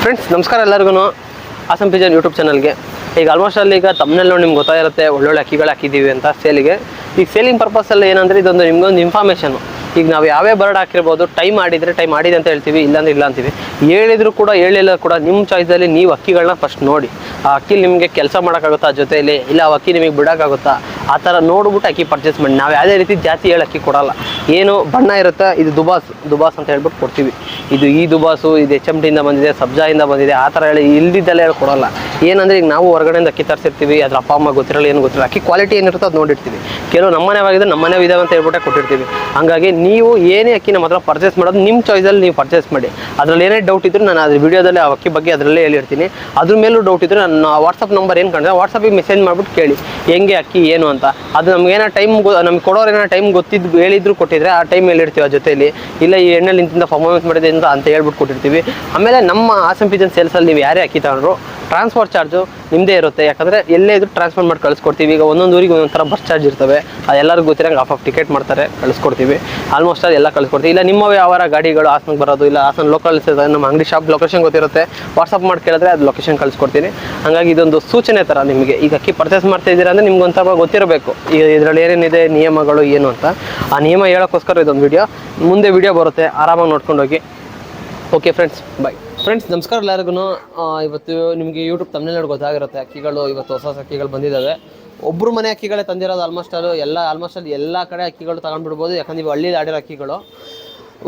Friends ನಮಸ್ಕಾರ ಎಲ್ಲರಿಗೂ awesome Pigeon YouTube ಚಾನಲ್ಗೆ. ಈಗ ಆಲ್ಮೋಸ್ಟ್ ಅಲ್ಲಿ ಈಗ ತಮ್ಮನೆಲ್ಲ ನಿಮ್ಗೆ ಗೊತ್ತಾಗಿರುತ್ತೆ ಒಳ್ಳೊಳ್ಳೆ ಅಕ್ಕಿಗಳು ಹಾಕಿದ್ದೀವಿ ಅಂತ ಸೇಲಿಗೆ. ಈಗ ಸೇಲಿಂಗ್ ಪರ್ಪಸಲ್ಲಿ ಏನಂದರೆ ಇದೊಂದು ನಿಮ್ಗೊಂದು ಇನ್ಫಾರ್ಮೇಷನು. ಈಗ ನಾವು ಯಾವೇ ಬರ್ಡ್ ಹಾಕಿರ್ಬೋದು, ಟೈಮ್ ಆಡಿದರೆ ಟೈಮ್ ಆಡಿದೆ ಅಂತ ಹೇಳ್ತೀವಿ, ಇಲ್ಲಾಂದ್ರೆ ಇಲ್ಲ ಅಂತೀವಿ. ಹೇಳಿದ್ರು ಕೂಡ ಹೇಳಿಲ್ಲ ಕೂಡ ನಿಮ್ಮ ಚಾಯ್ಸಲ್ಲಿ ನೀವು ಅಕ್ಕಿಗಳನ್ನ ಫಸ್ಟ್ ನೋಡಿ. ಆ ಅಕ್ಕಿ ನಿಮಗೆ ಕೆಲಸ ಮಾಡೋಕ್ಕಾಗುತ್ತಾ ಜೊತೆಯಲ್ಲಿ, ಇಲ್ಲ ಆ ಅಕ್ಕಿ ನಿಮಗೆ ಬಿಡೋಕ್ಕಾಗುತ್ತಾ, ಆ ಥರ ನೋಡ್ಬಿಟ್ಟು ಅಕ್ಕಿ ಪರ್ಚೇಸ್ ಮಾಡಿ. ನಾವು ಯಾವುದೇ ರೀತಿ ಜಾಸ್ತಿ ಹೇಳಿ ಅಕ್ಕಿ ಕೊಡಲ್ಲ. ಏನು ಬಣ್ಣ ಇರುತ್ತೆ, ಇದು ದುಬಾಸ್ ಅಂತ ಹೇಳ್ಬಿಟ್ಟು ಕೊಡ್ತೀವಿ. ಇದು ಈ ದುಬಾಸು, ಇದು HMT ಬಂದಿದೆ, ಸಬ್ಜಾಯಿಂದ ಬಂದಿದೆ, ಆ ಥರ ಹೇಳಿ ಇಲ್ದಿದ್ದೆಲ್ಲ ಹೇಳಿ ಕೊಡಲ್ಲ. ಏನಂದರೆ ಈಗ ನಾವು ಹೊರಗಡೆಯಿಂದ ಅಕ್ಕಿ ತರಿಸಿರ್ತೀವಿ, ಅದ್ರ ಅಪ್ಪ ಅಮ್ಮ ಗೊತ್ತಿರಲ್ಲ, ಏನು ಗೊತ್ತಿರಲ್ಲ, ಅಕ್ಕಿ ಕ್ವಾಲಿಟಿ ಏನಿರುತ್ತೋ ಅದು ನೋಡಿರ್ತೀವಿ. ಕೆಲವು ನಮ್ಮನೆ ಇದಾವೆ ಅಂತ ಹೇಳ್ಬಿಟ್ಟೆ ಕೊಟ್ಟಿರ್ತೀವಿ. ಹಂಗಾಗಿ ನೀವು ಏನೇ ಅಕ್ಕಿ ನಮ್ಮ ಹತ್ರ ಪರ್ಚೇಸ್ ಮಾಡೋದು ನಿಮ್ಮ ಚಾಯ್ಸಲ್ಲಿ ನೀವು ಪರ್ಚೇಸ್ ಮಾಡಿ. ಅದರಲ್ಲಿ ಏನೇ ಡೌಟ್ ಇದ್ದರೂ ನಾನು ಅದ್ರ ವಿಡಿಯೋದಲ್ಲಿ ಆ ಅಕ್ಕಿ ಬಗ್ಗೆ ಅದರಲ್ಲೇ ಹೇಳಿರ್ತೀನಿ. ಅದ್ರ ಮೇಲೂ ಡೌಟ್ ಇದ್ದರೆ ನನ್ನ ವಾಟ್ಸಪ್ ನಂಬರ್ ಏನು ಕಂಡ್ರೆ ವಾಟ್ಸಪ್ಪಿಗೆ ಮೆಸೇಜ್ ಮಾಡಿಬಿಟ್ಟು ಕೇಳಿ ಹೆಂಗೆ ಅಕ್ಕಿ ಏನು ಅಂತ. ಅದು ನಮಗೇನೋ ನಮ್ಗೆ ಕೊಡೋರು ಏನೋ ಟೈಮ್ ಗೊತ್ತಿದ್ದು ಹೇಳಿದ್ರು ಕೊಟ್ಟಿದ್ರೆ ಆ ಟೈಮ್ ಹೇಳಿರ್ತೀವಿ ಆ ಜೊತೆಯಲ್ಲಿ. ಇಲ್ಲ ಈ ಎಣ್ಣೆಲಿ ಇಂತಿಂದ ಪರ್ಫಾರ್ಮೆನ್ಸ್ ಮಾಡಿದೆ ಅಂತ ಹೇಳ್ಬಿಟ್ಟು ಕೊಟ್ಟಿರ್ತೀವಿ. ಆಮೇಲೆ ನಮ್ಮ ಆಸಮ್ ಪಿಜನ್ ಸೇಲ್ಸಲ್ಲಿ ನೀವು ಯಾರೇ ಅಕ್ಕಿ ತಗೊಂಡ್ರು ಟ್ರಾನ್ಸ್ಪೋರ್ಟ್ ಚಾರ್ಜು ನಿಮ್ಮದೇ ಇರುತ್ತೆ. ಯಾಕಂದರೆ ಎಲ್ಲೇ ಇದ್ರೂ ಟ್ರಾನ್ಸ್ಫರ್ ಮಾಡಿ ಕಳಿಸ್ಕೊಡ್ತೀವಿ. ಈಗ ಒಂದೊಂದು ಊರಿಗೆ ಒಂದೊಂದು ಥರ ಬಸ್ ಚಾರ್ಜ್ ಇರ್ತವೆ, ಅದೆಲ್ಲರಿಗೂ ಗೊತ್ತಿರಂಗೆ ಆಫ್ ಟಿಕೆಟ್ ಮಾಡ್ತಾರೆ, ಕಳಿಸ್ಕೊಡ್ತೀವಿ. ಆಲ್ಮೋಸ್ಟ್ ಅದು ಎಲ್ಲ ಕಳಿಸ್ಕೊಡ್ತೀವಿ. ಇಲ್ಲ ನಿಮ್ಮ ವ್ಯವಹಾರ ಗಾಡಿಗಳು ಹಾಸನಕ್ಕೆ ಬರೋದು, ಇಲ್ಲ ಹಾಸನ ಲೋಕಲ್ ನಮ್ಮ ಅಂಗಡಿ ಶಾಪ್ ಲೊಕೇಶನ್ ಗೊತ್ತಿರುತ್ತೆ, ವಾಟ್ಸಪ್ ಮಾಡಿ ಕೇಳಿದ್ರೆ ಅದು ಲೊಕೇಶನ್ ಕಳಿಸ್ಕೊಡ್ತೀನಿ. ಹಾಗಾಗಿ ಇದೊಂದು ಸೂಚನೆ ಥರ ನಿಮಗೆ. ಈಗ ಅಕ್ಕಿ ಪರ್ಚೇಸ್ ಮಾಡ್ತಾ ಇದ್ದೀರಾ ಅಂದರೆ ನಿಮ್ಗೆ ಒಂಥರ ಗೊತ್ತಿರಬೇಕು ಈಗ ಇದರಲ್ಲಿ ಏನೇನಿದೆ ನಿಯಮಗಳು ಏನು ಅಂತ. ಆ ನಿಯಮ ಹೇಳೋಕ್ಕೋಸ್ಕರ ಇದೊಂದು ವಿಡಿಯೋ. ಮುಂದೆ ವಿಡಿಯೋ ಬರುತ್ತೆ, ಆರಾಮಾಗಿ ನೋಡ್ಕೊಂಡೋಗಿ. ಓಕೆ ಫ್ರೆಂಡ್ಸ್, ಬಾಯ್. ಫ್ರೆಂಡ್ಸ್ ನಮಸ್ಕಾರ ಎಲ್ಲರಿಗೂ. ಇವತ್ತು ನಿಮಗೆ ಯೂಟ್ಯೂಬ್ ತಮ್ಮನೇಲಿ ಗೊತ್ತಾಗಿರುತ್ತೆ ಅಕ್ಕಿಗಳು ಇವತ್ತು ಹೊಸ ಅಕ್ಕಿಗಳು ಬಂದಿದ್ದಾವೆ. ಒಬ್ಬರು ಮನೆ ಅಕ್ಕಿಗಳೇ ತಂದಿರೋದು ಆಲ್ಮೋಸ್ಟ್ ಅಲ್ಲಿ ಎಲ್ಲ ಕಡೆ ಅಕ್ಕಿಗಳು ತಗೊಂಡ್ಬಿಡ್ಬೋದು. ಯಾಕಂದ್ರೆ ಇವು ಹಳ್ಳಿ ಆಡಿರೋ ಅಕ್ಕಿಗಳು.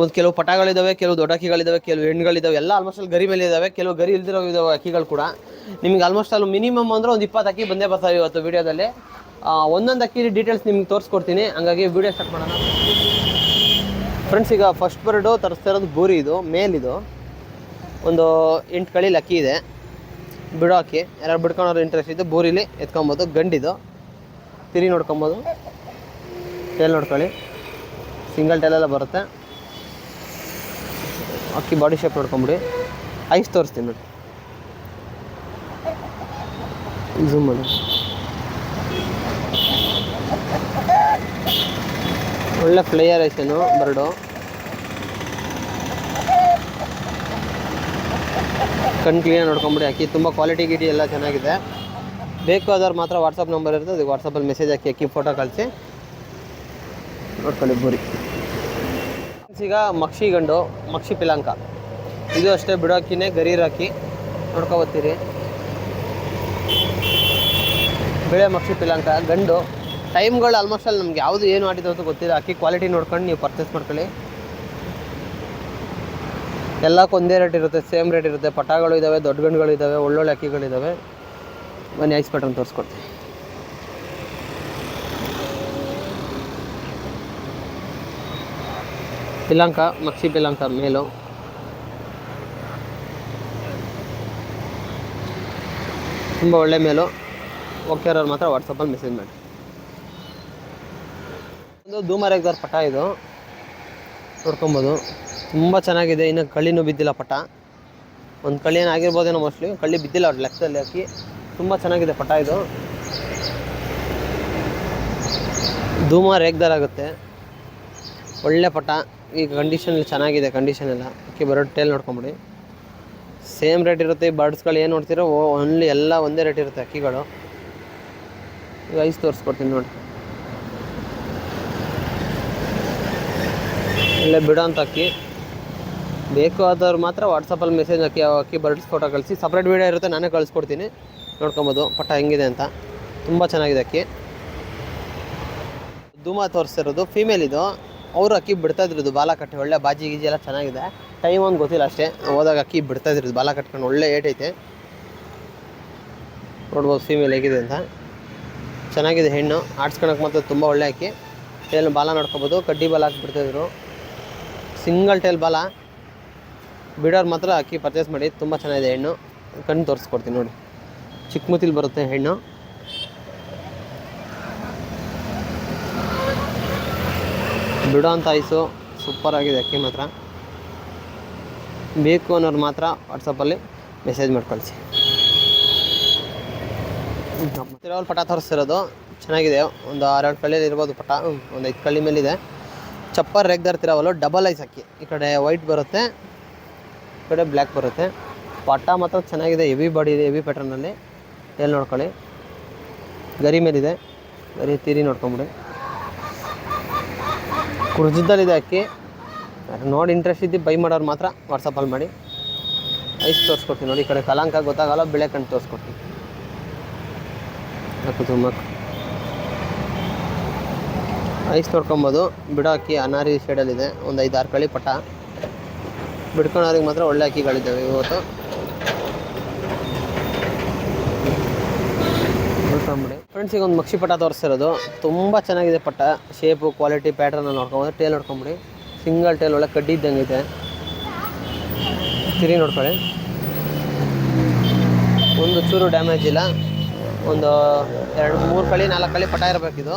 ಒಂದು ಕೆಲವು ಪಟಗಳಿದ್ದಾವೆ, ಕೆಲವು ದೊಡ್ಡ ಅಕ್ಕಿಗಳಿದ್ದಾವೆ, ಕೆಲವು ಹೆಣ್ಣುಗಳಿದ್ದಾವೆ, ಎಲ್ಲ ಆಲ್ಮೋಸ್ಟ್ ಅಲ್ಲಿ ಗರಿ ಮೇಲೆ ಇದ್ದಾವೆ, ಕೆಲವು ಗರಿ ಇಲ್ದಿರೋ ಇದ್ದಾವೆ ಅಕ್ಕಿಗಳು ಕೂಡ. ನಿಮ್ಗೆ ಆಲ್ಮೋಸ್ಟ್ ಅಲ್ಲಿ ಮಿನಿಮಮ್ ಅಂದರೆ ಒಂದು 20 ಅಕ್ಕಿ ಬಂದೇ ಬರ್ತಾವೆ ಇವತ್ತು ವೀಡಿಯೋದಲ್ಲಿ. ಒಂದೊಂದು ಅಕ್ಕಿ ಡೀಟೇಲ್ಸ್ ನಿಮ್ಗೆ ತೋರಿಸ್ಕೊಡ್ತೀನಿ. ಹಂಗಾಗಿ ವೀಡಿಯೋ ಸ್ಟಾರ್ಟ್ ಮಾಡೋಣ ಫ್ರೆಂಡ್ಸ್. ಈಗ ಫಸ್ಟ್ ಬರ್ಡು ತರಿಸ್ತಾ ಇರೋದು ಬೋರಿ. ಇದು ಮೇಲಿದು ಒಂದು 8 ಕಳೀಲಿ ಅಕ್ಕಿ ಇದೆ, ಬಿಡೋ ಅಕ್ಕಿ. ಯಾರು ಬಿಡ್ಕೊಳೋರು ಇಂಟ್ರೆಸ್ಟ್ ಇದ್ದು ಬೋರಿಲಿ ಎತ್ಕೊಬೋದು. ಗಂಡಿದು ತಿರಿ ನೋಡ್ಕೊಬೋದು, ಟೇಲ್ ನೋಡ್ಕೊಳ್ಳಿ, ಸಿಂಗಲ್ ಟೇಲೆಲ್ಲ ಬರುತ್ತೆ. ಅಕ್ಕಿ ಬಾಡಿ ಶೇಪ್ ನೋಡ್ಕೊಂಬಿಡಿ. ಐಸ್ ತೋರಿಸ್ತೀನಿ ನೋಡಿ, ಝೂಮ್ ಮಾಡಿ. ಒಳ್ಳೆ ಫ್ಲೇಯರ್ ಐಸೇನು ಬರ್ಡು. ಕಣ್ಣು ಕ್ಲೀನಾಗಿ ನೋಡ್ಕೊಂಬಿಡಿ. ಅಕ್ಕಿ ತುಂಬ ಕ್ವಾಲಿಟಿ ಗಿಟಿ ಎಲ್ಲ ಚೆನ್ನಾಗಿದೆ. ಬೇಕು ಆದವ್ರು ಮಾತ್ರ ವಾಟ್ಸಪ್ ನಂಬರ್ ಇರುತ್ತೆ, ಅದಕ್ಕೆ ವಾಟ್ಸಪ್ಪಲ್ಲಿ ಮೆಸೇಜ್ ಹಾಕಿ ಅಕ್ಕಿ ಫೋಟೋ ಕಳಿಸಿ ನೋಡ್ಕೊಳ್ಳಿ ಬೋರಿ. ಈಗ ಮಕ್ಷಿ ಗಂಡು, ಮಕ್ಷಿ ಪಿಲಾಂಕ, ಇದು ಅಷ್ಟೇ ಬಿಡೋ ಅಕ್ಕಿನೇ, ಗರೀರ್ ಅಕ್ಕಿ ನೋಡ್ಕೊಬತ್ತೀರಿ. ಬೆಳೆ ಮಕ್ಷಿ ಪಿಲಾಂಕ ಗಂಡು. ಟೈಮ್ಗಳು ಆಲ್ಮೋಸ್ಟ್ ಅಲ್ಲಿ ನಮ್ಗೆ ಯಾವುದು ಏನು ಆಡಿದೆ ಅಂತ ಗೊತ್ತಿಲ್ಲ. ಅಕ್ಕಿ ಕ್ವಾಲಿಟಿ ನೋಡ್ಕೊಂಡು ನೀವು ಪರ್ಚೇಸ್ ಮಾಡ್ಕೊಳ್ಳಿ. ಎಲ್ಲಕ್ಕೂ ಒಂದೇ ರೇಟ್ ಇರುತ್ತೆ, ಸೇಮ್ ರೇಟ್ ಇರುತ್ತೆ. ಪಟಾಗಳು ಇದ್ದಾವೆ, ದೊಡ್ಡ ಗಂಡುಗಳು ಇದ್ದಾವೆ, ಒಳ್ಳೊಳ್ಳೆ ಅಕ್ಕಿಗಳಿದ್ದಾವೆ. ಬನ್ನಿ ಐಸ್ ಪ್ಯಾಟರ್ನ್ ತೋರಿಸ್ಕೊಡ್ತೀನಿ. ಪಿಲಾಂಕ, ಮಕ್ಷಿ ಪಿಲಾಂಕ ಮೇಲು. ತುಂಬ ಒಳ್ಳೆ ಮೇಲು. ಓಕೆ ಅವ್ರು ಮಾತ್ರ ವಾಟ್ಸಪ್ಪಲ್ಲಿ ಮೆಸೇಜ್ ಮಾಡಿ. ಒಂದು ಧೂಮರೇಗ್ದಾರ್ ಪಟ, ಇದು ನೋಡ್ಕೊಬೋದು. ತುಂಬ ಚೆನ್ನಾಗಿದೆ. ಇನ್ನು ಕಳ್ಳಿನೂ ಬಿದ್ದಿಲ್ಲ ಪಟ. ಒಂದು ಕಳ್ಳಿ ಏನಾಗಿರ್ಬೋದೇನೋ ಮೋಸ್ಟ್ಲಿ, ಕಳ್ಳಿ ಬಿದ್ದಿಲ್ಲ ಅವ್ರ ಲೆಕ್ಕದಲ್ಲಿ. ಹಾಕಿ ತುಂಬ ಚೆನ್ನಾಗಿದೆ ಪಟ. ಇದು ಧೂಮ ರೇಗ್ದಾರ್ ಆಗುತ್ತೆ, ಒಳ್ಳೆ ಪಟ. ಈಗ ಕಂಡೀಷನಲ್ಲಿ ಚೆನ್ನಾಗಿದೆ, ಕಂಡೀಷನ್ ಎಲ್ಲ. ಅಕ್ಕಿ ಬರೋ ಟೇಲ್ ನೋಡ್ಕೊಂಬಿಡಿ. ಸೇಮ್ ರೇಟ್ ಇರುತ್ತೆ. ಈ ಬರ್ಡ್ಸ್ಗಳು ಏನು ನೋಡ್ತೀರೋ ಓನ್ಲಿ ಎಲ್ಲ ಒಂದೇ ರೇಟ್ ಇರುತ್ತೆ ಅಕ್ಕಿಗಳು. ಈಗ ಐಸ್ ತೋರಿಸ್ಕೊಡ್ತೀನಿ ನೋಡಿ. ಇಲ್ಲೇ ಬಿಡೋ ಅಂತ ಅಕ್ಕಿ. ಬೇಕು ಆದವ್ರು ಮಾತ್ರ ವಾಟ್ಸಪ್ಪಲ್ಲಿ ಮೆಸೇಜ್ ಹಾಕಿ ಅಕ್ಕಿ ಬರ್ಡ್ಸ್ ಫೋಟೋ ಕಳಿಸಿ. ಸಪ್ರೇಟ್ ವೀಡಿಯೋ ಇರುತ್ತೆ, ನಾನೇ ಕಳಿಸ್ಕೊಡ್ತೀನಿ. ನೋಡ್ಕೊಬೋದು ಪಟ ಹೆಂಗಿದೆ ಅಂತ. ತುಂಬ ಚೆನ್ನಾಗಿದೆ ಅಕ್ಕಿ. ಧೂಮ ತೋರಿಸ್ತಿರೋದು ಫೀಮೇಲ್. ಇದು ಅವರು ಅಕ್ಕಿ ಬಿಡ್ತಾಯಿದ್ರದ್ದು ಬಾಲ ಕಟ್ಟಿ. ಒಳ್ಳೆ ಬಾಜಿ ಗೀಜಿ ಎಲ್ಲ ಚೆನ್ನಾಗಿದೆ. ಟೈಮ್ ಒಂದು ಗೊತ್ತಿಲ್ಲ ಅಷ್ಟೇ. ಹೋದಾಗ ಅಕ್ಕಿ ಬಿಡ್ತಾಯಿದ್ರದ್ದು ಬಾಲ ಕಟ್ಕೊಂಡು. ಒಳ್ಳೆ ಏಟ್ ಐತೆ, ನೋಡ್ಬೋದು ಫೀಮೇಲ್ ಹೇಗಿದೆ ಅಂತ. ಚೆನ್ನಾಗಿದೆ ಹೆಣ್ಣು. ಆಡ್ಸ್ಕೊಳಕ್ಕೆ ಮಾತ್ರ ತುಂಬ ಒಳ್ಳೆ ಅಕ್ಕಿ. ಟೇಲ್ ಬಾಲ ನೋಡ್ಕೊಬೋದು. ಕಡ್ಡಿ ಬಾಲ ಹಾಕಿ ಬಿಡ್ತಾಯಿದ್ರು. ಸಿಂಗಲ್ ಟೇಲ್ ಬಾಲ. ಬಿಡೋರು ಮಾತ್ರ ಅಕ್ಕಿ ಪರ್ಚೇಸ್ ಮಾಡಿ. ತುಂಬ ಚೆನ್ನಾಗಿದೆ ಹೆಣ್ಣು. ಕಣ್ಣು ತೋರಿಸ್ಕೊಡ್ತೀನಿ ನೋಡಿ. ಚಿಕ್ಕ ಮುತಿಲ್ ಬರುತ್ತೆ ಹೆಣ್ಣು. ಬಿಡೋ ಅಂತ ಐಸು ಸೂಪರಾಗಿದೆ ಅಕ್ಕಿ ಮಾತ್ರ. ಬೇಕು ಅನ್ನೋರು ಮಾತ್ರ ವಾಟ್ಸಪ್ಪಲ್ಲಿ ಮೆಸೇಜ್ ಮಾಡಿ ಕಳಿಸಿ. ತಿರುವಲ್ ಪಟ ತೋರಿಸ್ತಿರೋದು ಚೆನ್ನಾಗಿದೆ. ಒಂದು 6-7 ಕಳ್ಳಿಯಲ್ಲಿ ಇರ್ಬೋದು ಪಟ. ಒಂದು 5 ಕಳ್ಳಿ ಮೇಲಿದೆ. ಚಪ್ಪರ್ ರೇಗ್ದಾರ್ ತಿರವಲು ಡಬಲ್ ಐಸ್ ಅಕ್ಕಿ. ಈ ಕಡೆ ವೈಟ್ ಬರುತ್ತೆ, ಈ ಕಡೆ ಬ್ಲ್ಯಾಕ್ ಬರುತ್ತೆ. ಪಟ್ಟ ಮಾತ್ರ ಚೆನ್ನಾಗಿದೆ, ಹೆವಿ ಬಾಡಿ ಇದೆ, ಹೆವಿ ಪ್ಯಾಟರ್ನಲ್ಲಿ. ಎಲ್ಲಿ ನೋಡ್ಕೊಳ್ಳಿ, ಗರಿ ಮೇಲಿದೆ, ಗರಿ ತೀರಿ ನೋಡ್ಕೊಂಬಿಡಿ. ಕುರ್ಜದಲ್ಲಿದೆ ಅಕ್ಕಿ. ನೋಡಿ ಇಂಟ್ರೆಸ್ಟ್ ಇದ್ದು ಬೈ ಮಾಡೋರು ಮಾತ್ರ ವಾಟ್ಸಪ್ಪಲ್ಲಿ ಮಾಡಿ. ಐಸ್ ತೋರಿಸ್ಕೊಡ್ತೀನಿ ನೋಡಿ. ಈ ಕಡೆ ಕಲಾಂಕ ಗೊತ್ತಾಗಲ್ಲ, ಬೆಳೆ ಕಣ್ಣು ತೋರಿಸ್ಕೊಡ್ತೀನಿ. ಹಾಕು ತುಂಬ ಐಸ್ ತೊಡ್ಕೊಬೋದು. ಬಿಡೋ ಅಕ್ಕಿ ಅನಾರಿ ಶೇಡಲ್ಲಿದೆ. ಒಂದು 5-6 ಕಳಿ ಪಟ ಬಿಡ್ಕೊಳೋರಿಗೆ ಮಾತ್ರ ಒಳ್ಳೆ ಅಕ್ಕಿಗಳಿದ್ದಾವೆ ಇವತ್ತು. ಬಿಡ್ಕೊಂಬಿಡಿ ಫ್ರೆಂಡ್ಸ್. ಈಗ ಒಂದು ಮಕ್ಷಿ ಪಟ ತೋರಿಸ್ತಿರೋದು ತುಂಬ ಚೆನ್ನಾಗಿದೆ ಪಟ. ಶೇಪು, ಕ್ವಾಲಿಟಿ, ಪ್ಯಾಟ್ರನ್ನ ನೋಡ್ಕೊಬೋದು. ಟೇಲ್ ನೋಡ್ಕೊಂಬಿಡಿ, ಸಿಂಗಲ್ ಟೇಲ್ ಒಳ್ಳೆ ಕಡ್ಡಿ ಇದ್ದಂಗೆ ಇದೆ. ತಿರಿ ನೋಡ್ಕೊಳ್ಳಿ, ಒಂದು ಚೂರು ಡ್ಯಾಮೇಜ್ ಇಲ್ಲ. ಒಂದು 2-3 ಕಳಿ 4 ಕಳಿ ಪಟ ಇರಬೇಕಿದು.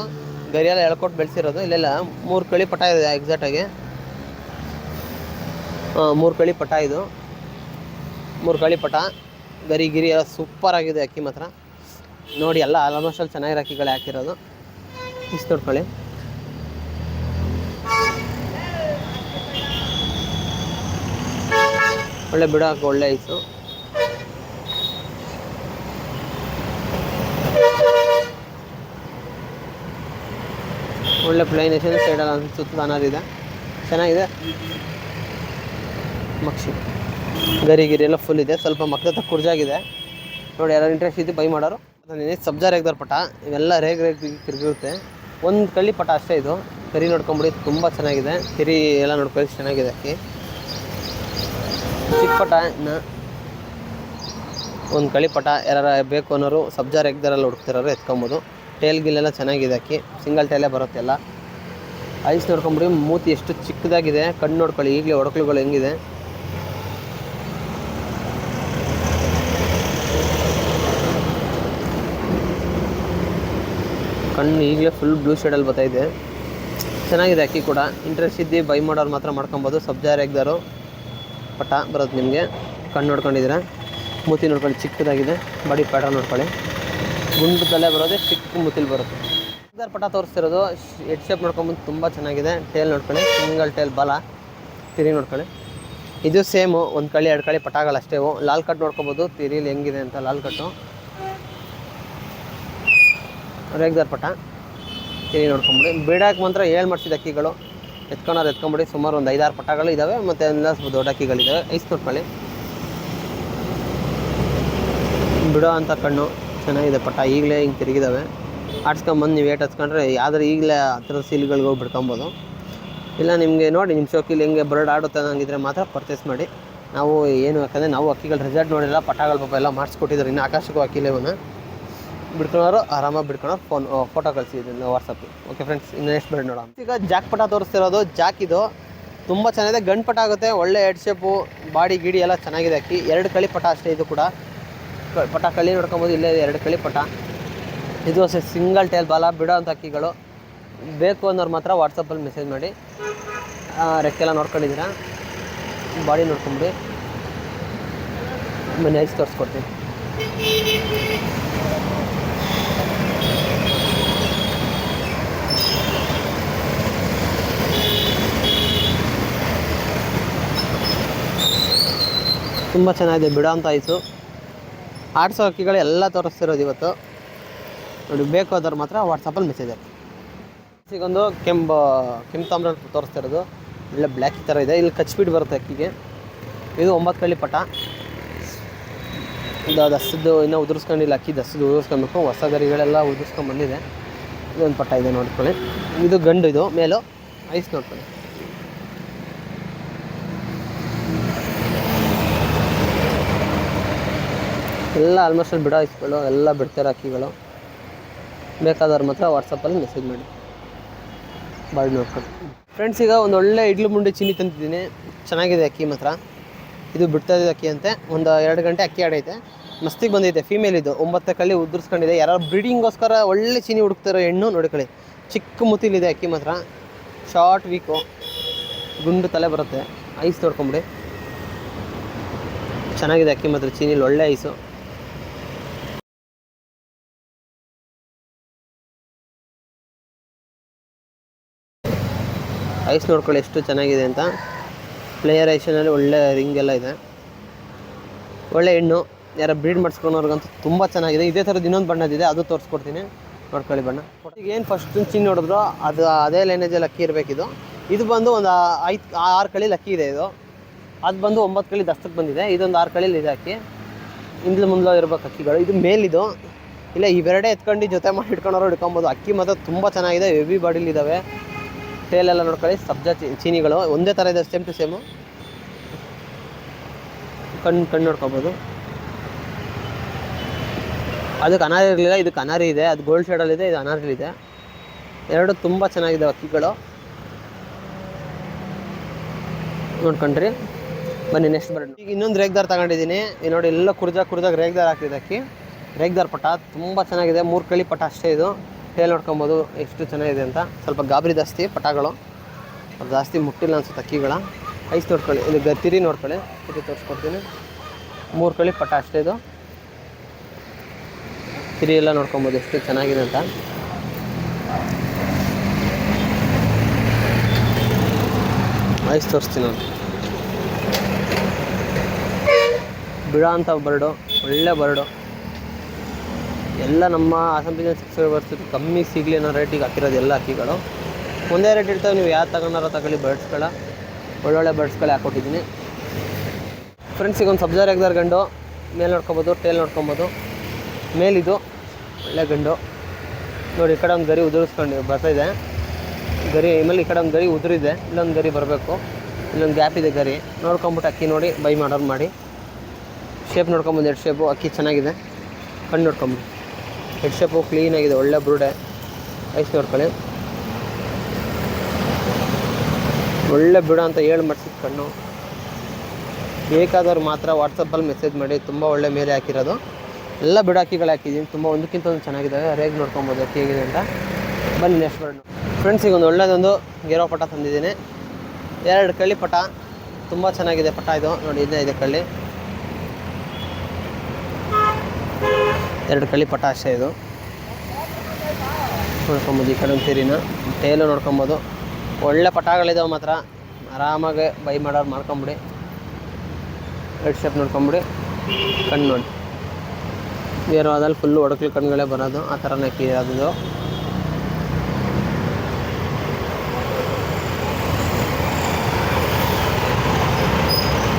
ಗರಿಯೆಲ್ಲ ಎಳ್ಕೊಟ್ಟು ಬೆಳೆಸಿರೋದು. ಇಲ್ಲೆಲ್ಲ 3 ಕಳಿ ಪಟ ಇದೆ ಎಕ್ಸಾಕ್ಟಾಗಿ. 3 ಕಳಿ ಪಟ ಇದು. 3 ಕಳಿ ಪಟ. ಗರಿ ಗಿರಿ ಎಲ್ಲ ಸೂಪರಾಗಿದೆ ಅಕ್ಕಿ ಮಾತ್ರ. ನೋಡಿ ಎಲ್ಲ ಆಲ್ಮೋಸ್ಟ್ ಅಲ್ಲಿ ಚೆನ್ನಾಗಿರೋ ಅಕ್ಕಿಗಳೇ ಹಾಕಿರೋದು. ಇಷ್ಟು ನೋಡ್ಕೊಳ್ಳಿ. ಒಳ್ಳೆ ಬಿಡೋ ಹಾಕಿ ಒಳ್ಳೆ ಐಸು. ಒಳ್ಳೆ ಪ್ಲೈನೇಷನ್ ಸೈಡಲ್ಲಿ ಸುತ್ತ ಅನಾರಿದೆ, ಚೆನ್ನಾಗಿದೆ ಮಕ್ಷಿ. ಗರಿ ಗಿರಿ ಎಲ್ಲ ಫುಲ್ ಇದೆ. ಸ್ವಲ್ಪ ಮಕ್ಕಳ ಕುರ್ಜಾಗಿದೆ ನೋಡಿ. ಯಾರು ಇಂಟ್ರೆಸ್ಟ್ ಇದ್ದು ಬೈ ಮಾಡೋರು. ಸಬ್ಜಾ ರೇಗ್ದಾರ್ ಪಟ ಇವೆಲ್ಲ ರೇಗ್ ತಿರುಗಿರುತ್ತೆ. ಒಂದು ಕಳ್ಳಿ ಪಟ ಅಷ್ಟೇ ಇದು. ಕರಿ ನೋಡ್ಕೊಂಬಿಡಿ, ತುಂಬ ಚೆನ್ನಾಗಿದೆ. ಕರಿ ಎಲ್ಲ ನೋಡ್ಕೊಳ್ಳಿ, ಚೆನ್ನಾಗಿದೆ ಅಕ್ಕಿ. ಚಿಕ್ಕ ಪಟ ಇನ್ನು ಒಂದು ಕಳಿ ಪಟ ಯಾರು ಬೇಕು ಅನ್ನೋರು ಸಬ್ಜಾ ರೇಗ್ದಾರಲ್ಲಿ ಹುಡುಕ್ತಿರೋರು ಎತ್ಕೊಬೋದು. ಟೇಲ್ ಗಿಲ್ಲೆಲ್ಲ ಚೆನ್ನಾಗಿದೆ ಅಕ್ಕಿ. ಸಿಂಗಲ್ ಟೇಲೇ ಬರುತ್ತೆ ಎಲ್ಲ. ಐಸ್ ನೋಡ್ಕೊಂಬಿಡಿ, ಮೂತಿ ಎಷ್ಟು ಚಿಕ್ಕದಾಗಿದೆ. ಕಣ್ಣು ನೋಡ್ಕೊಳ್ಳಿ, ಈಗಲೇ ಒಡಕಲುಗಳು ಹೆಂಗಿದೆ. ಕಣ್ಣು ಈಗಲೇ ಫುಲ್ ಬ್ಲೂ ಶೇಡಲ್ಲಿ ಬರ್ತಾಯಿದೆ. ಚೆನ್ನಾಗಿದೆ ಅಕ್ಕಿ ಕೂಡ. ಇಂಟ್ರೆಸ್ಟ್ ಇದ್ದು ಬೈ ಮಾಡೋರು ಮಾತ್ರ ಮಾಡ್ಕೊಬೋದು. ಸಬ್ಜಾ ರೇಗ್ದಾರು ಪಟ ಬರುತ್ತೆ ನಿಮಗೆ. ಕಣ್ಣು ನೋಡ್ಕೊಂಡಿದ್ದೀರಾ, ಮೂತಿ ನೋಡ್ಕೊಳ್ಳಿ ಚಿಕ್ಕದಾಗಿದೆ. ಬಾಡಿ ಪ್ಯಾಟರ್ನ್ ನೋಡ್ಕೊಳ್ಳಿ, ಗುಂಡು ತಲೆ ಬರೋದೇ ಚಿಕ್ಕ ಮೂತಿಲಿ ಬರುತ್ತೆ. ರೇಗ್ದಾರ್ ಪಟ ತೋರಿಸ್ತಿರೋದು. ಹೆಡ್ ಶೇಪ್ ನೋಡ್ಕೊಂಬಂದು ತುಂಬ ಚೆನ್ನಾಗಿದೆ. ಟೇಲ್ ನೋಡ್ಕೊಳ್ಳಿ, ಸಿಂಗಲ್ ಟೇಲ್ ಬಾಲ. ತಿರಿ ನೋಡ್ಕೊಳ್ಳಿ, ಇದು ಸೇಮು. ಒಂದು ಕಳಿ 2 ಕಳಿ ಪಟಗಳಷ್ಟೇ. ಲಾಲ್ ಕಟ್ ನೋಡ್ಕೊಬೋದು ತಿರಿಲಿ ಹೆಂಗಿದೆ ಅಂತ. ಲಾಲ್ ಕಟ್ಟು ರೇಗ್ದಾರ್ ಪಟ. ತಿರಿ ನೋಡ್ಕೊಂಬಿಡಿ. ಬಿಡೋಕೆ ಮಾತ್ರ 7 ಮಾಡಿಸಿದ ಅಕ್ಕಿಗಳು. ಎತ್ಕೊಂಬಿಡಿ. ಸುಮಾರು ಒಂದು 5-6 ಪಟಗಳು ಇದ್ದಾವೆ, ಮತ್ತು ಎಲ್ಲ ಸ್ವಲ್ಪ ದೊಡ್ಡ ಅಕ್ಕಿಗಳಿದ್ದಾವೆ. ಐಸ್ ನೋಡ್ಕೊಳ್ಳಿ, ಬಿಡೋ ಅಂಥ ಕಣ್ಣು ಚೆನ್ನಾಗಿದೆ ಪಟ. ಈಗಲೇ ಹಿಂಗೆ ತಿರುಗಿದ್ದಾವೆ. ಆಡ್ಸ್ಕೊಂಬಂದು ನೀವು ಏಟ್ ಹಚ್ಕೊಂಡ್ರೆ ಯಾವ್ದಾರು ಈಗಲೇ ಆ ಥರದ ಸೀಲ್ಗಳಿಗೆ ಹೋಗಿ ಬಿಡ್ಕೊಬೋದು. ಇಲ್ಲ ನಿಮಗೆ ನೋಡಿ ನಿಮ್ಮ ಶೋಕಿಲಿ ಹೆಂಗೆ ಬರ್ಡ್ ಆಡುತ್ತೆ ಅನ್ನಂಗಿದ್ರೆ ಮಾತ್ರ ಪರ್ಚೇಸ್ ಮಾಡಿ. ನಾವು ಏನು ಯಾಕಂದರೆ ನಾವು ಅಕ್ಕಿಗಳು ರಿಸಲ್ಟ್ ನೋಡಿಲ್ಲ, ಪಟಗಳು ಪಾಪ ಎಲ್ಲ ಮಾಡಿಸ್ಕೊಟ್ಟಿದ್ದಾರೆ. ಇನ್ನು ಆಕಾಶಕ್ಕೂ ಅಕ್ಕಿಲೇವನ್ನ ಬಿಡ್ಕೊಳೋರು ಆರಾಮಾಗಿ ಬಿಡ್ಕೊಳೋರು ಫೋಟೋ ಕಳಿಸಿದ್ದೀನಿ ವಾಟ್ಸಪ್ಪು. ಓಕೆ ಫ್ರೆಂಡ್ಸ್, ಇನ್ನು ನೆಕ್ಸ್ಟ್ ಬೇಡ ನೋಡೋಣ. ಈಗ ಜಾಕ್ ಪಟ ತೋರಿಸ್ತಿರೋದು. ಜಾಕ್ ಇದು ತುಂಬ ಚೆನ್ನಾಗಿದೆ. ಗಂಡು ಪಟ ಆಗುತ್ತೆ. ಒಳ್ಳೆ ಹೆಡ್ ಶೇಪು, ಬಾಡಿ ಗಿಡಿ ಎಲ್ಲ ಚೆನ್ನಾಗಿದೆ ಅಕ್ಕಿ. 2 ಕಳಿ ಪಟ ಅಷ್ಟೇ ಇದು ಕೂಡ. ಪಟ ಕಳಿ ನೋಡ್ಕೊಬೋದು. ಇಲ್ಲೇ 2 ಕಳಿ ಪಟ. ಇದು ಅಷ್ಟೇ ಸಿಂಗಲ್ ಟೇಲ್ ಬಾಲ. ಬಿಡೋ ಅಂಥ ಅಕ್ಕಿಗಳು ಬೇಕು ಅನ್ನೋರು ಮಾತ್ರ ವಾಟ್ಸಪ್ಪಲ್ಲಿ ಮೆಸೇಜ್ ಮಾಡಿ. ರೆಕ್ಕೆಲ್ಲ ನೋಡ್ಕೊಂಡಿದ್ದೀರಾ, ಬಾಡಿ ನೋಡ್ಕೊಂಬಿಡಿ. ಮನೆ ಐಸ್ ತೋರಿಸ್ಕೊಡ್ತೀನಿ. ತುಂಬ ಚೆನ್ನಾಗಿದೆ ಬಿಡೋ ಅಂಥ ಐಸು. ಆಡಿಸೋ ಅಕ್ಕಿಗಳು ಎಲ್ಲ ತೋರಿಸ್ತಿರೋದು ಇವತ್ತು ನೋಡಿ. ಬೇಕು ಅದ್ರ ಮಾತ್ರ ವಾಟ್ಸಪ್ಪಲ್ಲಿ ಮೆಸೇಜ್ ಹಾಕಿ. ಈಗೊಂದು ಕೆಂಪು ತಾಮ್ರ ತೋರಿಸ್ತಿರೋದು. ಒಳ್ಳೆ ಬ್ಲ್ಯಾಕ್ ಥರ ಇದೆ. ಇಲ್ಲಿ ಕಚ್ಬಿಟ್ಟು ಬರುತ್ತೆ ಅಕ್ಕಿಗೆ. ಇದು 9 ಕಳಿ ಪಟ. ಇದು ದಸದ್ದು ಇನ್ನೂ ಉದುರಿಸ್ಕೊಂಡಿಲ್ಲ ಅಕ್ಕಿ. ದಸದ್ದು ಉದುರಿಸ್ಕೊಬೇಕು. ಹೊಸ ಗರಿಗಳೆಲ್ಲ ಉದುರಿಸ್ಕೊಂಡ್ಬಂದಿದೆ. ಇದೊಂದು ಪಟ ಇದೆ ನೋಡ್ಕೊಳ್ಳಿ. ಇದು ಗಂಡು. ಇದು ಮೇಲು. ಐಸ್ ನೋಡ್ಕೊಳ್ಳಿ. ಎಲ್ಲ ಆಲ್ಮೋಸ್ಟ್ ಬಿಡೋ ಐಸ್ಗಳು ಎಲ್ಲ ಬಿಡ್ತಾರೆ ಅಕ್ಕಿಗಳು. ಬೇಕಾದವ್ರು ಮಾತ್ರ ವಾಟ್ಸಪ್ಪಲ್ಲಿ ಮೆಸೇಜ್ ಮಾಡಿ. ಬಾಡಿ ನೋಡ್ಕೊಂಡು ಫ್ರೆಂಡ್ಸ್. ಈಗ ಒಂದು ಒಳ್ಳೆ ಇಡ್ಲು ಮುಂಡಿ ಚೀನಿ ತಂತಿದ್ದೀನಿ. ಚೆನ್ನಾಗಿದೆ ಅಕ್ಕಿ ಮಾತ್ರ. ಇದು ಬಿಡ್ತಾ ಇದೆ ಅಕ್ಕಿ ಅಂತೆ. ಒಂದು 2 ಗಂಟೆ ಅಕ್ಕಿ ಆಡೈತೆ. ಮಸ್ತಿಗೆ ಬಂದೈತೆ. ಫೀಮೇಲ್ ಇದು. 9 ಕಲ್ಲಿ ಉದುರಿಸ್ಕೊಂಡಿದೆ. ಯಾರು ಬ್ರೀಡಿಂಗೋಸ್ಕರ ಒಳ್ಳೆ ಚೀನಿ ಹುಡುಕ್ತಾರೋ ಹೆಣ್ಣು ನೋಡ್ಕೊಳ್ಳಿ. ಚಿಕ್ಕ ಮುತ್ತಿಲಿದೆ ಅಕ್ಕಿ ಮಾತ್ರ. ಶಾರ್ಟ್ ವೀಕು, ಗುಂಡು ತಲೆ ಬರುತ್ತೆ. ಐಸ್ ನೋಡ್ಕೊಂಬಿಡಿ, ಚೆನ್ನಾಗಿದೆ ಅಕ್ಕಿ ಮಾತ್ರ. ಚೀನಿಲಿ ಒಳ್ಳೆ ಐಸು. ಐಸ್ ನೋಡ್ಕೊಳ್ಳಿ ಎಷ್ಟು ಚೆನ್ನಾಗಿದೆ ಅಂತ. ಪ್ಲೇಯರ್ ಐಷನಲ್ಲಿ ಒಳ್ಳೆ ರಿಂಗ್ ಎಲ್ಲ ಇದೆ. ಒಳ್ಳೆ ಹೆಣ್ಣು, ಯಾರು ಬ್ರೀಡ್ ಮಾಡಿಸ್ಕೊಳೋರ್ಗಂತೂ ತುಂಬ ಚೆನ್ನಾಗಿದೆ. ಇದೇ ಥರದ್ದು ಇನ್ನೊಂದು ಬಣ್ಣದಿದೆ, ಅದು ತೋರಿಸ್ಕೊಡ್ತೀನಿ, ನೋಡ್ಕೊಳ್ಳಿ ಬಣ್ಣ. ಈಗ ಏನು ಫಸ್ಟ್ ಚಿನ್ ನೋಡಿದ್ರು ಅದು ಅದೇ ಲೈನೇಜಲ್ಲಿ ಅಕ್ಕಿ ಇರಬೇಕಿದು. ಇದು ಬಂದು ಒಂದು 6 ಕಳಿಲಿ ಅಕ್ಕಿ ಇದೆ. ಇದು ಅದು ಬಂದು 9 ಕಳಿ ದಸ್ತಕ್ಕೆ ಬಂದಿದೆ. ಇದೊಂದು 6 ಕಳಿಲಿ ಇದೆ ಅಕ್ಕಿ. ಹಿಂದೆ ಮುಂದೆ ಇರ್ಬೇಕು ಅಕ್ಕಿಗಳು. ಇದು ಮೇಲಿದು ಇಲ್ಲ, ಇವೆರಡೇ ಎತ್ಕೊಂಡು ಜೊತೆ ಮಾಡಿ ಹಿಡ್ಕೊಂಡವ್ರು ಹಿಡ್ಕೊಬೋದು. ಅಕ್ಕಿ ಮಾತ್ರ ತುಂಬ ಚೆನ್ನಾಗಿದೆ, ಹೆವಿ ಬಾಡಿಲಿದ್ದಾವೆ. ಟೇಲೆಲ್ಲ ನೋಡ್ಕೊಳ್ಳಿ, ಸಬ್ಜಾ ಚೀನಿಗಳು ಒಂದೇ ಥರ ಇದೆ, ಸೇಮ್ ಟು ಸೇಮು. ಕಣ್ಣು ನೋಡ್ಕೊಬೋದು. ಅದಕ್ಕೆ ಅನಾರಿ ಇರಲಿಲ್ಲ, ಇದಕ್ಕೆ ಅನಾರಿ ಇದೆ. ಅದು ಗೋಲ್ಡ್ ಶೇಡಲ್ಲಿದೆ, ಇದು ಅನಾರಿಲಿದೆ. ಎರಡು ತುಂಬ ಚೆನ್ನಾಗಿದೆ ಅಕ್ಕಿಗಳು, ನೋಡ್ಕೊಂಡ್ರಿ. ಬನ್ನಿ ನೆಕ್ಸ್ಟ್ ಬರೋಣ. ಈಗ ಇನ್ನೊಂದು ರೇಗ್ದಾರ್ ತಗೊಂಡಿದ್ದೀನಿ. ನೋಡಿ ಎಲ್ಲ ಕುರ್ಜಾಗ ರೇಗ್ದಾರ್ ಹಾಕ್ತಿದೆ ಅಕ್ಕಿ. ರೇಗ್ದಾರ್ ಪಟ ತುಂಬ ಚೆನ್ನಾಗಿದೆ, 3 ಕಳಿ ಪಟ ಅಷ್ಟೇ. ಇದು ಟೇಲ್ ನೋಡ್ಕೊಬೋದು ಎಷ್ಟು ಚೆನ್ನಾಗಿದೆ ಅಂತ. ಸ್ವಲ್ಪ ಗಾಬರಿ ಜಾಸ್ತಿ ಪಟಗಳು, ಅದು ಜಾಸ್ತಿ ಮುಟ್ಟಿಲ್ಲ ಅನ್ಸುತ್ತೆ ಅಕ್ಕಿಗಳ. ಐಸ್ ನೋಡ್ಕೊಳ್ಳಿ, ಇದು ತಿರಿ ನೋಡ್ಕೊಳ್ಳಿ, ತಿರಿ ತೋರಿಸ್ಕೊಡ್ತೀನಿ. 3 ಕಳಿ ಪಟ ಅಷ್ಟೇ. ಇದು ತಿರಿ ಎಲ್ಲ ನೋಡ್ಕೊಬೋದು ಎಷ್ಟು ಚೆನ್ನಾಗಿದೆ ಅಂತ. ಐಸ್ ತೋರಿಸ್ತೀನಿ ನಾನು. ಬಿಡ ಅಂತ ಬರ್ಡು, ಒಳ್ಳೆ ಬರ್ಡು. ಎಲ್ಲ ನಮ್ಮ ಅಸ್ಸಾಂ ಪಿಜನ್ ಸಬ್ಸ್ಕ್ರೈಬರ್ಸ್ ಕಮ್ಮಿ ಸಿಗಲಿ ಅನ್ನೋ ರೇಟಿಗೆ ಹಾಕಿರೋದು ಎಲ್ಲ ಅಕ್ಕಿಗಳು. ಒಂದೇ ರೇಟ್ ಇರ್ತವೆ, ನೀವು ಯಾರು ತಗೊಂಡಾರೋ ತಗೊಳ್ಳಿ. ಬರ್ಡ್ಸ್ಗಳ ಒಳ್ಳೊಳ್ಳೆ ಬರ್ಡ್ಸ್ಗಳೇ ಹಾಕ್ಕೊಟ್ಟಿದ್ದೀನಿ ಫ್ರೆಂಡ್ಸ್. ಈಗ ಒಂದು ಸಬ್ಜಾ ರೇಗ್ದಾರ್ ಗಂಡು ಮೇಲೆ ನೋಡ್ಕೊಬೋದು, ಟೇಲ್ ನೋಡ್ಕೊಬೋದು. ಮೇಲಿದು ಒಳ್ಳೆ ಗಂಡು ನೋಡಿ. ಈ ಕಡೆ ಒಂದು ಗರಿ ಉದುರಿಸ್ಕೊಂಡು ಬರ್ತಾಯಿದೆ ಗರಿ. ಆಮೇಲೆ ಈ ಕಡೆ ಒಂದು ಗರಿ ಉದುರಿದೆ, ಇಲ್ಲೊಂದು ಗರಿ ಬರಬೇಕು, ಇಲ್ಲೊಂದು ಗ್ಯಾಪ್ ಇದೆ ಗರಿ. ನೋಡ್ಕೊಂಬಿಟ್ಟು ಅಕ್ಕಿ ನೋಡಿ ಬೈ ಮಾಡೋರು ಮಾಡಿ. ಶೇಪ್ ನೋಡ್ಕೊಂಬೋದು, ಹೆಡ್ ಶೇಪು ಅಕ್ಕಿ ಚೆನ್ನಾಗಿದೆ. ಕಣ್ಣು ನೋಡ್ಕೊಂಬಿಡಿ, ಹೆಡ್ ಶೇಪು ಕ್ಲೀನಾಗಿದೆ, ಒಳ್ಳೆ ಬ್ರೂಡೆ. ಐಸ್ ನೋಡ್ಕೊಳ್ಳಿ, ಒಳ್ಳೆ ಬಿಡ ಅಂತ ಹೇಳಿ ಮಾಡಿಸಿದ ಕಣ್ಣು. ಬೇಕಾದವ್ರು ಮಾತ್ರ ವಾಟ್ಸಪ್ಪಲ್ಲಿ ಮೆಸೇಜ್ ಮಾಡಿ. ತುಂಬ ಒಳ್ಳೆ ಮೇಲೆ ಹಾಕಿರೋದು, ಎಲ್ಲ ಬಿಡ ಅಕ್ಕಿಗಳು ಹಾಕಿದ್ದೀನಿ. ತುಂಬ ಒಂದಕ್ಕಿಂತ ಒಂದು ಚೆನ್ನಾಗಿದ್ದಾವೆ. ರೇಗ್ ನೋಡ್ಕೊಬೋದು ಅಕ್ಕಿ ಹೇಗಿದೆ ಅಂತ. ಬನ್ನಿ ನೆಕ್ಸ್ಟ್ ಬರೋಣ ಫ್ರೆಂಡ್ಸ್. ಈಗ ಒಂದು ಒಳ್ಳೆಯದೊಂದು ಗೇರೋ ಪಟ ತಂದಿದ್ದೀನಿ. 2 ಕಳ್ಳಿ ಪಟ, ತುಂಬ ಚೆನ್ನಾಗಿದೆ ಪಟ ಇದು ನೋಡಿ. ಇದೇ ಇದೆ ಕಳ್ಳಿ, 2 ಕಳ್ಳಿ ಪಟ ಅಷ್ಟೇ. ಇದು ನೋಡ್ಕೊಬೋದು. ಈ ಕಡೆ ಒಂದು ತಿರಿನ ಟೇಲು ನೋಡ್ಕೊಬೋದು. ಒಳ್ಳೆ ಪಟಗಳಿದಾವೆ ಮಾತ್ರ, ಆರಾಮಾಗಿ ಬೈ ಮಾಡೋರು ಮಾಡ್ಕೊಂಬಿಡಿ. ಹೆಡ್ ಶೇಪ್ ನೋಡ್ಕೊಂಬಿಡಿ. ಕಣ್ಣು ನೋಡಿ, ಬೇರೆ ಅದಲ್ಲಿ ಫುಲ್ಲು ಒಡಕಲು ಕಣ್ಣುಗಳೇ ಬರೋದು, ಆ ಥರನೇ ಅಕ್ಕಿ ಅದು.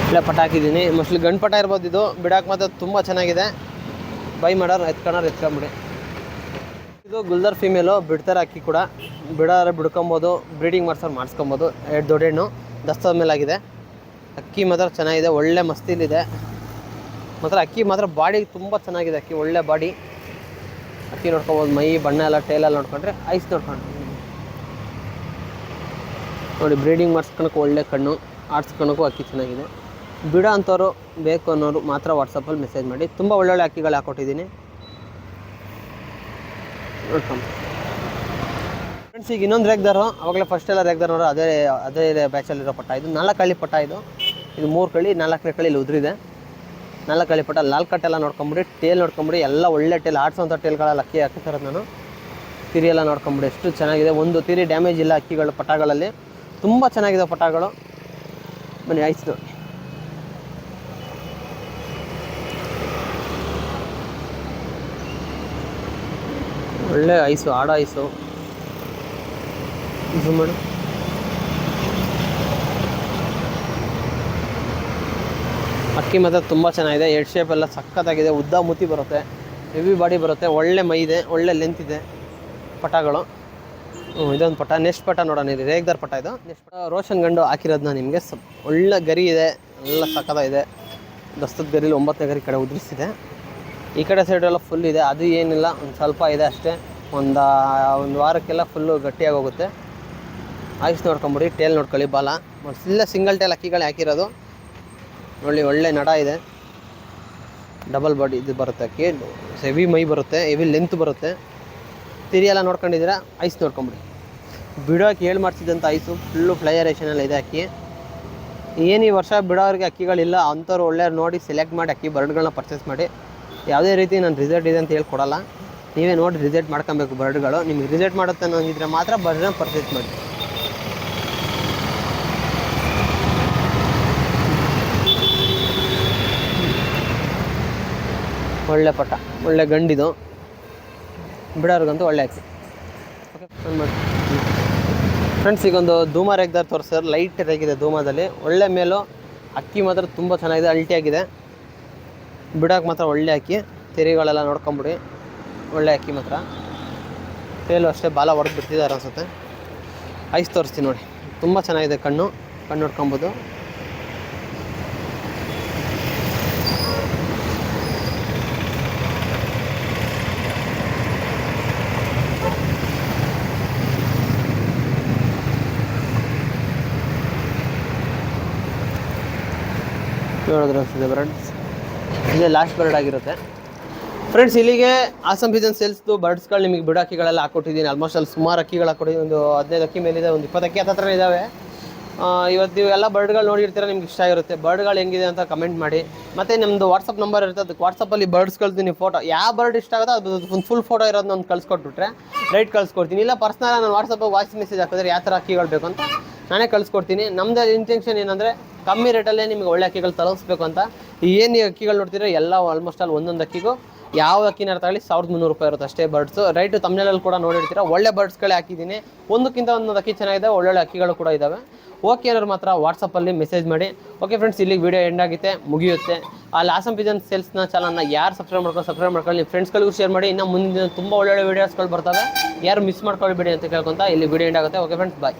ಇಲ್ಲ ಪಟ ಹಾಕಿದ್ದೀನಿ. ಮೋಸ್ಟ್ಲಿ ಗಂಡು ಪಟ ಇರ್ಬೋದು ಇದು. ಬಿಡಾಕ್ ಮಾತ್ರ ತುಂಬ ಚೆನ್ನಾಗಿದೆ. ಬೈ ಮಾಡೋರು ಎತ್ಕೊಂಬಿಡಿ. ಇದು ಗುಲ್ದರ್ ಫೀಮೇಲು, ಬಿಡ್ತಾರೆ ಅಕ್ಕಿ ಕೂಡ. ಬಿಡೋರು ಬಿಡ್ಕೊಬೋದು, ಬ್ರೀಡಿಂಗ್ ಮಾಡಿಸ್ಕೊಬೋದು. 2 ದೊಡ್ಡ ಹೆಣ್ಣು ದಸ್ತದ ಮೇಲಾಗಿದೆ. ಅಕ್ಕಿ ಮಾತ್ರ ಚೆನ್ನಾಗಿದೆ, ಒಳ್ಳೆ ಮಸ್ತಿಲಿದೆ ಮಾತ್ರ. ಅಕ್ಕಿ ಮಾತ್ರ ಬಾಡಿ ತುಂಬ ಚೆನ್ನಾಗಿದೆ. ಅಕ್ಕಿ ಒಳ್ಳೆ ಬಾಡಿ ಅಕ್ಕಿ ನೋಡ್ಕೊಬೋದು. ಮೈ ಬಣ್ಣ ಎಲ್ಲ ಟೇಲೆಲ್ಲ ನೋಡ್ಕೊಂಡ್ರೆ. ಐಸ್ ನೋಡ್ಕೊಂಡು ನೋಡಿ, ಬ್ರೀಡಿಂಗ್ ಮಾಡಿಸ್ಕೊಳಕ್ಕೆ ಒಳ್ಳೆ ಕಣ್ಣು, ಆಡ್ಸ್ಕೊಳಕ್ಕೂ ಅಕ್ಕಿ ಚೆನ್ನಾಗಿದೆ. ಬಿಡ ಅಂಥವ್ರು ಬೇಕು ಅನ್ನೋರು ಮಾತ್ರ ವಾಟ್ಸಪ್ಪಲ್ಲಿ ಮೆಸೇಜ್ ಮಾಡಿ. ತುಂಬ ಒಳ್ಳೊಳ್ಳೆ ಅಕ್ಕಿಗಳು ಹಾಕ್ಕೊಟ್ಟಿದ್ದೀನಿ, ನೋಡ್ಕೊಂಡು ಫ್ರೆಂಡ್ಸ್. ಈಗ ಇನ್ನೊಂದು ರೇಗ್ದಾರು, ಅವಾಗಲೇ ಫಸ್ಟೆಲ್ಲ ರೇಗ್ದಾರ್ ನೋಡೋ ಅದೇ ಬ್ಯಾಚಲ್ಲಿರೋ ಪಟ್ಟ. ಇದು 4 ಕಳ್ಳಿ ಪಟ್ಟ. ಇದು 3 ಕಳ್ಳಿ, 4ನೇ ಕಳ್ಳಿ ಇಲ್ಲಿ ಉದುರಿದೆ. 4 ಕಳ್ಳಿ ಪಟ್ಟ. 4 ಕಟ್ಟೆಲ್ಲ ನೋಡ್ಕೊಂಬಿಡಿ, ಟೇಲ್ ನೋಡ್ಕೊಂಬಿಡಿ. ಎಲ್ಲ ಒಳ್ಳೆ ಟೇಲ್, ಆಡ್ಸೋಂಥ ಟೇಲ್ಗಳಲ್ಲಿ ಅಕ್ಕಿ ಹಾಕಿರೋದು ನಾನು. ತಿರಿ ಎಲ್ಲ ನೋಡ್ಕೊಂಬಿಡಿ, ಎಷ್ಟು ಚೆನ್ನಾಗಿದೆ. ಒಂದು ತಿರಿ ಡ್ಯಾಮೇಜ್ ಇಲ್ಲ ಅಕ್ಕಿಗಳು ಪಟಗಳಲ್ಲಿ. ತುಂಬ ಚೆನ್ನಾಗಿದೆ ಪಟಗಳು. ಬನ್ನಿ ಐಸ್ ನೋಡಿ, ಒಳ್ಳೆ ಐಸು, ಆಡ ಐಸು. ಝೂಮ್ ಮಾಡಿ. ಅಕ್ಕಿ ಮಾತ್ರ ತುಂಬ ಚೆನ್ನಾಗಿದೆ. ಹೆಡ್ ಶೇಪ್ ಎಲ್ಲ ಸಖತ್ತಾಗಿದೆ, ಉದ್ದ ಮೂತಿ ಬರುತ್ತೆ, ಹೆವಿ ಬಾಡಿ ಬರುತ್ತೆ, ಒಳ್ಳೆ ಮೈ ಇದೆ, ಒಳ್ಳೆ ಲೆಂತ್ ಇದೆ ಪಟಗಳು. ಇದೊಂದು ಪಟ. ನೆಕ್ಸ್ಟ್ ಪಟ ನೋಡೋಣ, ಇಲ್ಲಿ ರೇಗ್ದಾರ್ ಪಟ. ಇದು ನೆಕ್ಸ್ಟ್ ಪಟ ರೋಷನ್ ಗಂಡು ಹಾಕಿರೋದನ್ನ ನಿಮಗೆ. ಒಳ್ಳೆ ಗರಿ ಇದೆ, ಎಲ್ಲ ಸಖತ್ತಾಗಿದೆ. ದಸ್ತದ ಗರಿಲಿ 9ನೇ ಗರಿ ಕಡೆ ಉದುರಿಸಿದೆ. ಈ ಕಡೆ ಸೈಡೆಲ್ಲ ಫುಲ್ ಇದೆ, ಅದು ಏನಿಲ್ಲ, ಒಂದು ಸ್ವಲ್ಪ ಇದೆ ಅಷ್ಟೇ. ಒಂದು ವಾರಕ್ಕೆಲ್ಲ ಫುಲ್ಲು ಗಟ್ಟಿಯಾಗಿ ಹೋಗುತ್ತೆ. ಐಸ್ ನೋಡ್ಕೊಂಬಿಡಿ, ಟೇಲ್ ನೋಡ್ಕೊಳ್ಳಿ, ಬಾಲ ಇಲ್ಲ ಸಿಂಗಲ್ ಟೇಲ್ ಅಕ್ಕಿಗಳೇ ಹಾಕಿರೋದು. ನೋಡಿ ಒಳ್ಳೆ ನಡ ಇದೆ, ಡಬಲ್ ಬಾಡಿ ಇದು ಬರುತ್ತೆ ಅಕ್ಕಿ. ಹೆವಿ ಮೈ ಬರುತ್ತೆ, ಹೆವಿ ಲೆಂತ್ ಬರುತ್ತೆ. ತಿರಿ ಎಲ್ಲ ನೋಡ್ಕೊಂಡಿದ್ದೀರಾ. ಐಸ್ ನೋಡ್ಕೊಂಬಿಡಿ. ಬಿಡೋಕ್ಕೆ ಹೇಳಿ ಮಾಡಿಸಿದಂಥ ಐಸು ಫುಲ್ಲು ಫ್ಲೈಯರೇಷನಲ್ಲಿ ಇದೆ ಅಕ್ಕಿ. ಏನು ಈ ವರ್ಷ ಬಿಡೋರಿಗೆ ಅಕ್ಕಿಗಳಿಲ್ಲ ಅಂಥವ್ರು ಒಳ್ಳೆಯವ್ರು ನೋಡಿ ಸೆಲೆಕ್ಟ್ ಮಾಡಿ ಅಕ್ಕಿ ಬರ್ಡ್ಗಳನ್ನ ಪರ್ಚೇಸ್ ಮಾಡಿ. ಯಾವುದೇ ರೀತಿ ನಾನು ರಿಸಲ್ಟ್ ಇದೆ ಅಂತ ಹೇಳ್ಕೊಡಲ್ಲ, ನೀವೇ ನೋಡಿ ರಿಸಲ್ಟ್ ಮಾಡ್ಕೊಬೇಕು. ಬರ್ಡ್ಗಳು ನಿಮ್ಗೆ ರಿಸಲ್ಟ್ ಮಾಡುತ್ತೆ ಅನ್ನೋದಿದ್ರೆ ಮಾತ್ರ ಬರ್ಡ್ನ ಪರ್ಚೇಸ್ ಮಾಡಿ. ಒಳ್ಳೆ ಪಟ, ಒಳ್ಳೆ ಗಂಡಿದು, ಬಿಡೋರ್ಗಂತೂ ಒಳ್ಳೆ ಅಕ್ಕಿ. ಓಕೆ ಫ್ರೆಂಡ್ಸ್, ಈಗೊಂದು ಧೂಮ ರೇಗ್ದಾರ್ ತೋರಿಸಿದ್ರೆ ಲೈಟ್ ರೇಗಿದೆ ಧೂಮದಲ್ಲಿ. ಒಳ್ಳೆ ಮೇಲು, ಅಕ್ಕಿ ಮಾತ್ರ ತುಂಬ ಚೆನ್ನಾಗಿದೆ, ಅಲ್ಟಿಯಾಗಿದೆ. ಬಿಡೋಕೆ ಮಾತ್ರ ಒಳ್ಳೆ ಅಕ್ಕಿ, ತೆರಿಗಳೆಲ್ಲ ನೋಡ್ಕೊಂಬಿಡಿ, ಒಳ್ಳೆ ಅಕ್ಕಿ ಮಾತ್ರ. ಟೇಲು ಅಷ್ಟೇ ಬಾಲ ಹೊಡೆದು ಬಿಡ್ತಿದ್ದಾರೆ ಅನಿಸುತ್ತೆ. ಐಸ್ ತೋರಿಸ್ತೀನಿ ನೋಡಿ, ತುಂಬ ಚೆನ್ನಾಗಿದೆ ಕಣ್ಣು ನೋಡ್ಕೊಬೋದು. ನೋಡಿದ್ರೆ ಅನಿಸಿದೆ ಫ್ರೆಂಡ್ಸ್, ಇದೇ ಲಾಸ್ಟ್ ಬರ್ಡ್ ಆಗಿರುತ್ತೆ. ಫ್ರೆಂಡ್ಸ್, ಇಲ್ಲಿಗೆ ಆಸಮ್ ಪಿಜನ್ ಸೇಲ್ಸ್ದು ಬರ್ಡ್ಸ್ಗಳು ನಿಮಗೆ ಬಿಡೋ ಅಕ್ಕಿಗಳೆಲ್ಲ ಹಾಕ್ಕೊಟ್ಟಿದ್ದೀನಿ. ಆಲ್ಮೋಸ್ಟ್ ಅಲ್ಲಿ ಸುಮಾರು ಅಕ್ಕಿಗಳು ಹಾಕ್ಕೊಟ್ಟಿದ್ದೀನಿ. ಒಂದು 15 ಅಕ್ಕಿ ಮೇಲಿದೆ, ಒಂದು 20 ಅಕ್ಕಿ ಹತ್ರ ಇದ್ದಾವೆ. ಇವತ್ತು ನೀವು ಎಲ್ಲ ಬರ್ಡ್ಗಳು ನೋಡಿರ್ತೀರ, ನಿಮ್ಗೆ ಇಷ್ಟ ಆಗಿರುತ್ತೆ. ಬರ್ಡ್ಗಳು ಹೆಂಗಿದೆ ಅಂತ ಕಮೆಂಟ್ ಮಾಡಿ. ಮತ್ತು ನಮ್ಮದು ವಾಟ್ಸಪ್ ನಂಬರ್ ಇರುತ್ತೆ, ಅದಕ್ಕೆ ವಾಟ್ಸಪ್ಪಲ್ಲಿ ಬರ್ಡ್ಸ್ಗಳ್ದು ನೀವು ಫೋಟೋ, ಯಾವ ಬರ್ಡ್ ಇಷ್ಟ ಆಗುತ್ತೋ ಅದು ಒಂದು ಫುಲ್ ಫೋಟೋ ಇರೋದನ್ನ ಒಂದು ಕಳಿಸ್ಕೊಟ್ಬಿಟ್ರೆ ರೈಟ್ ಕಳಿಸ್ಕೊಡ್ತೀನಿ. ಇಲ್ಲ ಪರ್ಸ್ನಲ್ ನಾನು ವಾಟ್ಸಪ್ಪಲ್ಲಿ ವಾಯ್ಸ್ ಮೆಸೇಜ್ ಹಾಕಿದ್ರೆ ಯಾವ ಥರ ಅಕ್ಕಿಗಳು ಬೇಕು ಅಂತ ನಾನೇ ಕಳಿಸ್ಕೊಡ್ತೀನಿ. ನಮ್ಮದು ಇಂಟೆನ್ಷನ್ ಏನಂದರೆ ಕಮ್ಮಿ ರೇಟಲ್ಲೇ ನಿಮಗೆ ಒಳ್ಳೆ ಅಕ್ಕಿಗಳು ತಲುಪಿಸ್ಬೇಕು ಅಂತ. ಏನು ಅಕ್ಕಿಗಳು ನೋಡ್ತೀರ ಎಲ್ಲ ಆಲ್ಮೋಸ್ಟ್ ಅಲ್ಲಿ ಒಂದೊಂದು ಅಕ್ಕಿಗೂ ಯಾವ ಅಕ್ಕಿನಾರ ತಗೊಳ್ಳಿ 1300 ರೂಪಾಯಿ ಇರುತ್ತೆ ಅಷ್ಟೇ ಬರ್ಡ್ಸು. ರೈಟು ತಮ್ಮನೇಲಲ್ಲಿ ಕೂಡ ನೋಡಿರ್ತೀರ, ಒಳ್ಳೆ ಬರ್ಡ್ಸ್ಗಳೇ ಹಾಕಿದ್ದೀನಿ. ಒಂದಕ್ಕಿಂತ ಒಂದೊಂದು ಅಕ್ಕಿ ಚೆನ್ನಾಗಿದೆ, ಒಳ್ಳೊಳ್ಳೆ ಅಕ್ಕಿಗಳು ಕೂಡ ಇದ್ದಾವೆ. ಓಕೆ ಅನ್ನೋರು ಮಾತ್ರ ವಾಟ್ಸಪ್ಪಲ್ಲಿ ಮೆಸೇಜ್ ಮಾಡಿ. ಓಕೆ ಫ್ರೆಂಡ್ಸ್, ಇಲ್ಲಿಗೆ ವೀಡಿಯೋ ಎಂಡ್ ಆಗುತ್ತೆ, ಮುಗಿಯುತ್ತೆ. ಅಲ್ಲಿ ಆಸಮ್ ಪಿಜನ್ ಸೇಲ್ಸ್ನ ಚಾನಲ್ನ ಯಾರು ಸಬ್ಸ್ಕ್ರೈಬ್ ಮಾಡ್ಕೊಳ್ಳಿ, ನಿಮ್ಮ ಫ್ರೆಂಡ್ಸ್ಗಳಿಗೂ ಶೇರ್ ಮಾಡಿ. ಇನ್ನು ಮುಂದಿನ ತುಂಬ ಒಳ್ಳೊಳ್ಳೆ ವೀಡಿಯೋಸ್ಗಳು ಬರ್ತವೆ, ಯಾರು ಮಿಸ್ ಮಾಡ್ಕೊಳ್ಬೇಡಿ ಅಂತ ಕೇಳ್ಕೊಂತ ಇಲ್ಲಿ ವೀಡಿಯೋ ಎಂಡ್ ಆಗುತ್ತೆ. ಓಕೆ ಫ್ರೆಂಡ್ಸ್, ಬಾಯ್.